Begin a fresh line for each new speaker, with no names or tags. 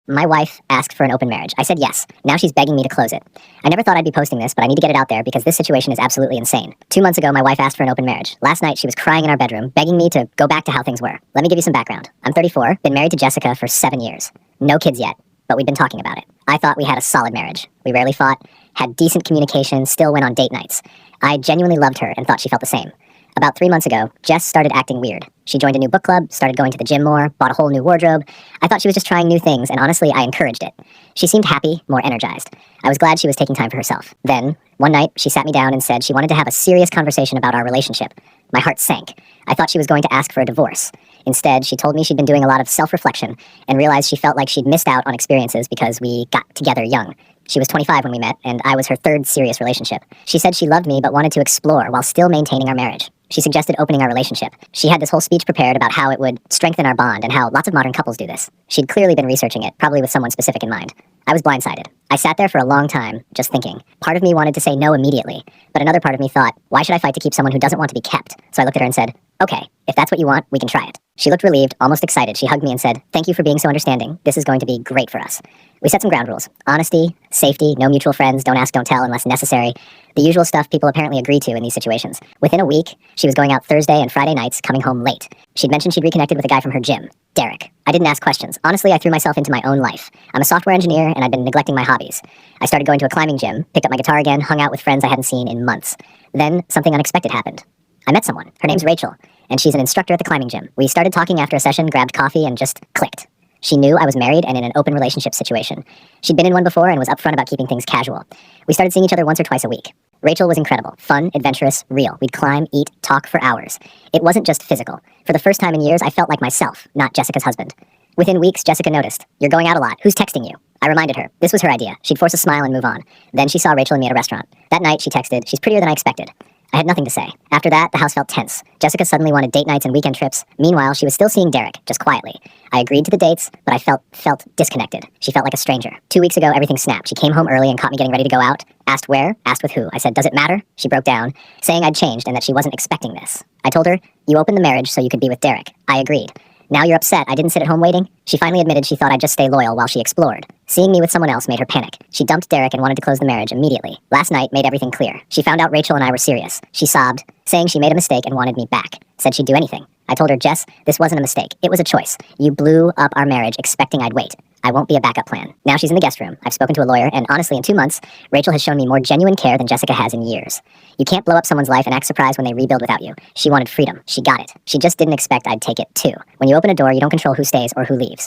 My wife asked for an open marriage. I said yes. Now she's begging me to close it. I never thought I'd be posting this, but I need to get it out there because this situation is absolutely insane. 2 months ago, my wife asked for an open marriage. Last night, she was crying in our bedroom, begging me to go back to how things were. Let me give you some background. I'm 34, been married to Jessica for 7 years. No kids yet, but we've been talking about it. I thought we had a solid marriage. We rarely fought, had decent communication, still went on date nights. I genuinely loved her and thought she felt the same. About 3 months ago, Jess started acting weird. She joined a new book club, started going to the gym more, bought a whole new wardrobe. I thought she was just trying new things, and honestly, I encouraged it. She seemed happy, more energized. I was glad she was taking time for herself. Then, one night, she sat me down and said she wanted to have a serious conversation about our relationship. My heart sank. I thought she was going to ask for a divorce. Instead, she told me she'd been doing a lot of self-reflection and realized she felt like she'd missed out on experiences because we got together young. She was 25 when we met, and I was her third serious relationship. She said she loved me but wanted to explore while still maintaining our marriage. She suggested opening our relationship. She had this whole speech prepared about how it would strengthen our bond and how lots of modern couples do this. She'd clearly been researching it, probably with someone specific in mind. I was blindsided. I sat there for a long time, just thinking. Part of me wanted to say no immediately, but another part of me thought, why should I fight to keep someone who doesn't want to be kept? So I looked at her and said, okay, if that's what you want, we can try it. She looked relieved, almost excited. She hugged me and said, thank you for being so understanding. This is going to be great for us. We set some ground rules. Honesty, safety, no mutual friends, don't ask, don't tell unless necessary. The usual stuff people apparently agree to in these situations. Within a week, she was going out Thursday and Friday nights, coming home late. She'd mentioned she'd reconnected with a guy from her gym, Derek. I didn't ask questions. Honestly, I threw myself into my own life. I'm a software engineer, and I'd been neglecting my hobbies. I started going to a climbing gym, picked up my guitar again, hung out with friends I hadn't seen in months. Then, something unexpected happened. I met someone. Her name's Rachel, and she's an instructor at the climbing gym. We started talking after a session, grabbed coffee, and just clicked. She knew I was married and in an open relationship situation. She'd been in one before and was upfront about keeping things casual. We started seeing each other once or twice a week. Rachel was incredible, fun, adventurous, real. We'd climb, eat, talk for hours. It wasn't just physical. For the first time in years, I felt like myself, not Jessica's husband. Within weeks, Jessica noticed. You're going out a lot. Who's texting you? I reminded her. This was her idea. She'd force a smile and move on. Then she saw Rachel and me at a restaurant. That night, she texted, she's prettier than I expected. I had nothing to say. After that, the house felt tense. Jessica suddenly wanted date nights and weekend trips. Meanwhile, she was still seeing Derek, just quietly. I agreed to the dates, but I felt disconnected. She felt like a stranger. 2 weeks ago, everything snapped. She came home early and caught me getting ready to go out. Asked where, asked with who. I said, does it matter? She broke down, saying I'd changed and that she wasn't expecting this. I told her, you opened the marriage so you could be with Derek. I agreed. Now you're upset I didn't sit at home waiting? She finally admitted she thought I'd just stay loyal while she explored. Seeing me with someone else made her panic. She dumped Derek and wanted to close the marriage immediately. Last night made everything clear. She found out Rachel and I were serious. She sobbed, saying she made a mistake and wanted me back. Said she'd do anything. I told her, Jess, this wasn't a mistake. It was a choice. You blew up our marriage expecting I'd wait. I won't be a backup plan. Now she's in the guest room. I've spoken to a lawyer, and honestly, in 2 months, Rachel has shown me more genuine care than Jessica has in years. You can't blow up someone's life and act surprised when they rebuild without you. She wanted freedom. She got it. She just didn't expect I'd take it, too. When you open a door, you don't control who stays or who leaves.